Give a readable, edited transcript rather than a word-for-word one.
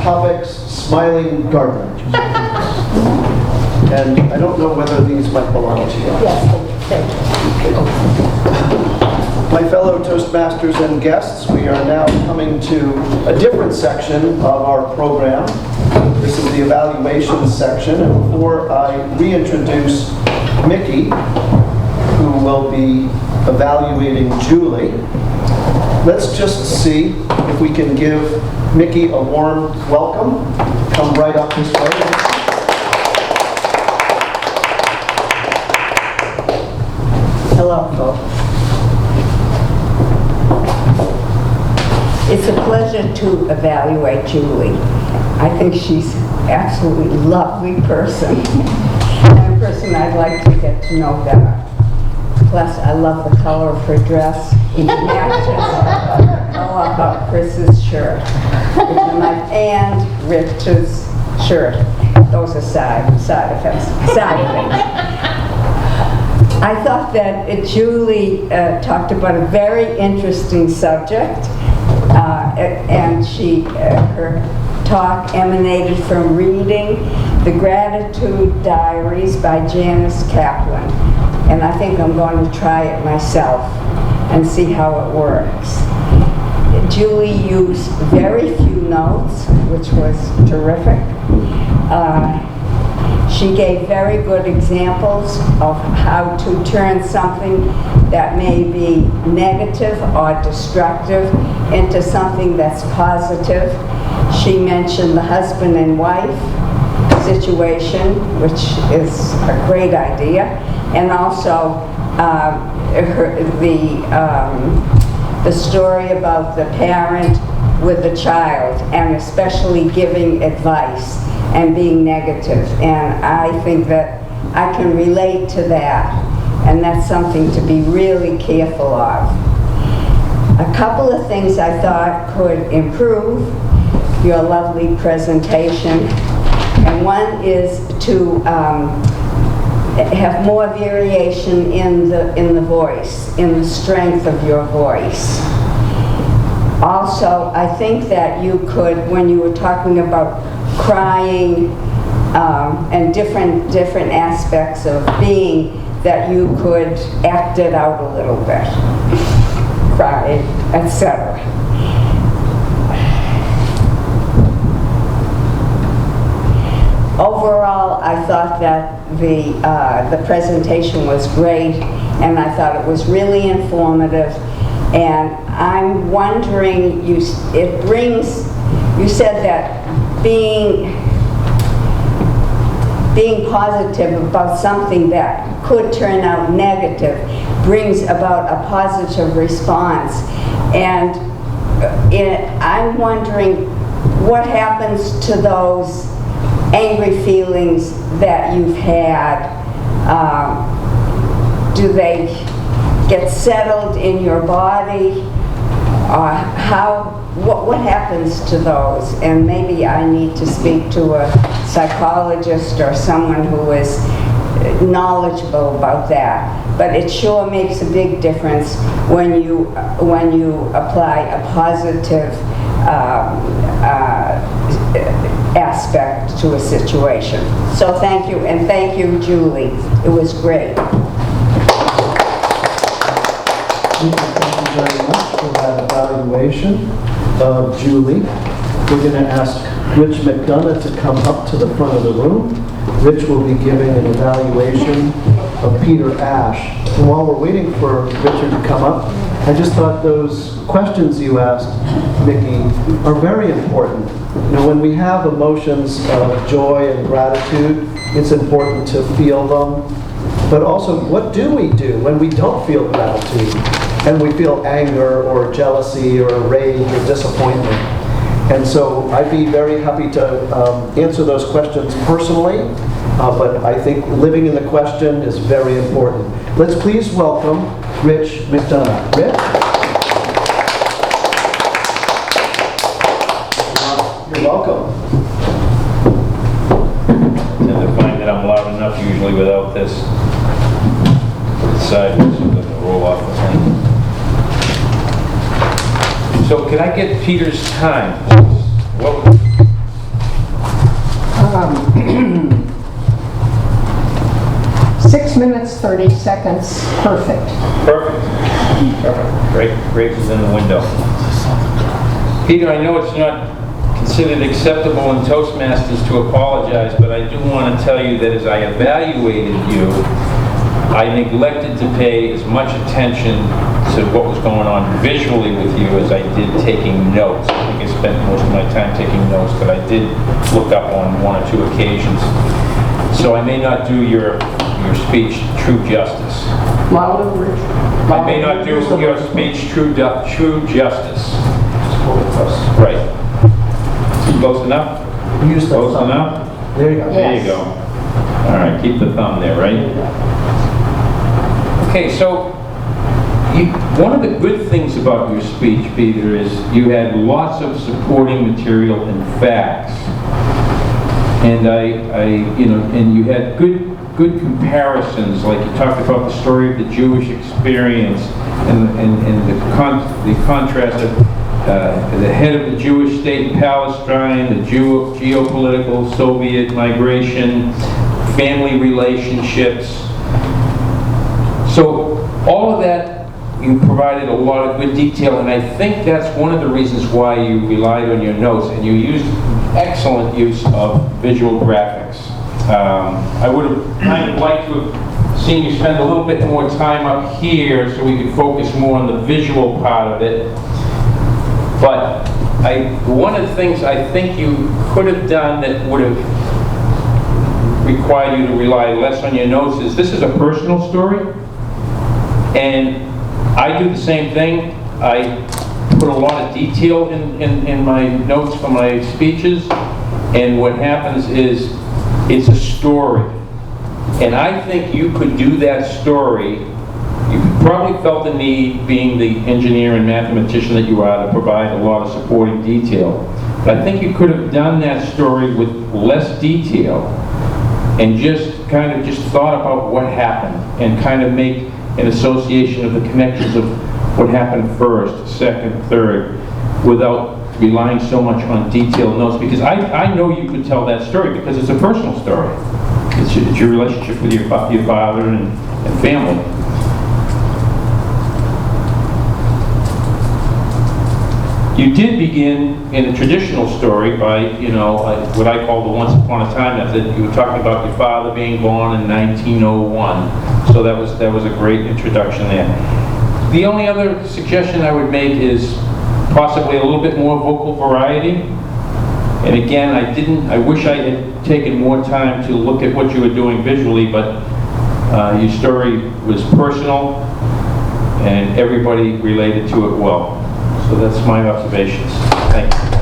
topics, Smiling Gardener. And I don't know whether these might belong to you. Yes, thank you. My fellow Toastmasters and guests, we are now coming to a different section of our program. This is the evaluation section, and before I reintroduce Mickey, who will be evaluating Julie, let's just see if we can give Mickey a warm welcome. Come right up this way. Hello, folks. It's a pleasure to evaluate Julie. I think she's an absolutely lovely person, and a person I'd like to get to know better. Plus, I love the color of her dress. It matches the color of Chris's shirt, and Rich's shirt. Those are side effects. I thought that Julie talked about a very interesting subject, and her talk emanated from reading The Gratitude Diaries by Janice Kaplan. And I think I'm going to try it myself and see how it works. Julie used very few notes, which was terrific. She gave very good examples of how to turn something that may be negative or destructive into something that's positive. She mentioned the husband and wife situation, which is a great idea, and also the story about the parent with the child, and especially giving advice and being negative. And I think that I can relate to that, and that's something to be really careful of. A couple of things I thought could improve your lovely presentation, and one is to have more variation in the voice, in the strength of your voice. Also, I think that you could, when you were talking about crying and different aspects of being, that you could act it out a little bit, cry, etc. Overall, I thought that the presentation was great, and I thought it was really informative. And I'm wondering, you said that being positive about something that could turn out negative brings about a positive response. And I'm wondering what happens to those angry feelings that you've had. Do they get settled in your body? What happens to those? And maybe I need to speak to a psychologist or someone who is knowledgeable about that. But it sure makes a big difference when you apply a positive aspect to a situation. So thank you, and thank you, Julie. It was great. Thank you very much for that evaluation of Julie. We're going to ask Rich McDonough to come up to the front of the room. Rich will be giving an evaluation of Peter Ash. And while we're waiting for Richard to come up, I just thought those questions you asked, Mickey, are very important. You know, when we have emotions of joy and gratitude, it's important to feel them. But also, what do we do when we don't feel gratitude and we feel anger or jealousy or rage or disappointment? And so I'd be very happy to answer those questions personally, but I think living in the question is very important. Let's please welcome Rich McDonough. Rich? You're welcome. I tend to find that I'm loud enough usually without this. Put it sideways so it doesn't roll off the thing. So can I get Peter's time? seconds, perfect. Perfect. Perfect. Great is in the window. Peter, I know it's not considered acceptable in Toastmasters to apologize, but I do want to tell you that as I evaluated you, I neglected to pay as much attention to what was going on visually with you as I did taking notes. I think I spent most of my time taking notes, but I did look up on one or two occasions. So I may not do your speech true justice. Louder, Rich. I may not do your speech true justice. Right. Close enough? Use the Close thumb. enough? There you go. There you go. All right, keep the thumb there, right? Okay, so one of the good things about your speech, Peter, is you had lots of supporting material and facts. And and you had good comparisons, like you talked about the story of the Jewish experience and the contrast of the head of the Jewish state in Palestine, the geopolitical Soviet migration, family relationships. So all of that, you provided a lot of good detail, and I think that's one of the reasons why you relied on your notes, and you used excellent use of visual graphics. I would have kind of liked to have seen you spend a little bit more time up here so we could focus more on the visual part of it. But one of the things I think you could have done that would have required you to rely less on your notes is, this is a personal story, and I do the same thing. I put a lot of detail in my notes for my speeches, and what happens is it's a story. And I think you could do that story. You probably felt the need, being the engineer and mathematician that you are, to provide a lot of supporting detail. But I think you could have done that story with less detail and just thought about what happened and kind of make an association of the connections of what happened first, second, third, without relying so much on detailed notes. Because I know you could tell that story because it's a personal story. It's your relationship with your father and family. You did begin in a traditional story by, what I call the once upon a time method. You were talking about your father being born in 1901. So that was a great introduction there. The only other suggestion I would make is possibly a little bit more vocal variety. And again, I wish I had taken more time to look at what you were doing visually, but your story was personal and everybody related to it well. So that's my observations. Thank you.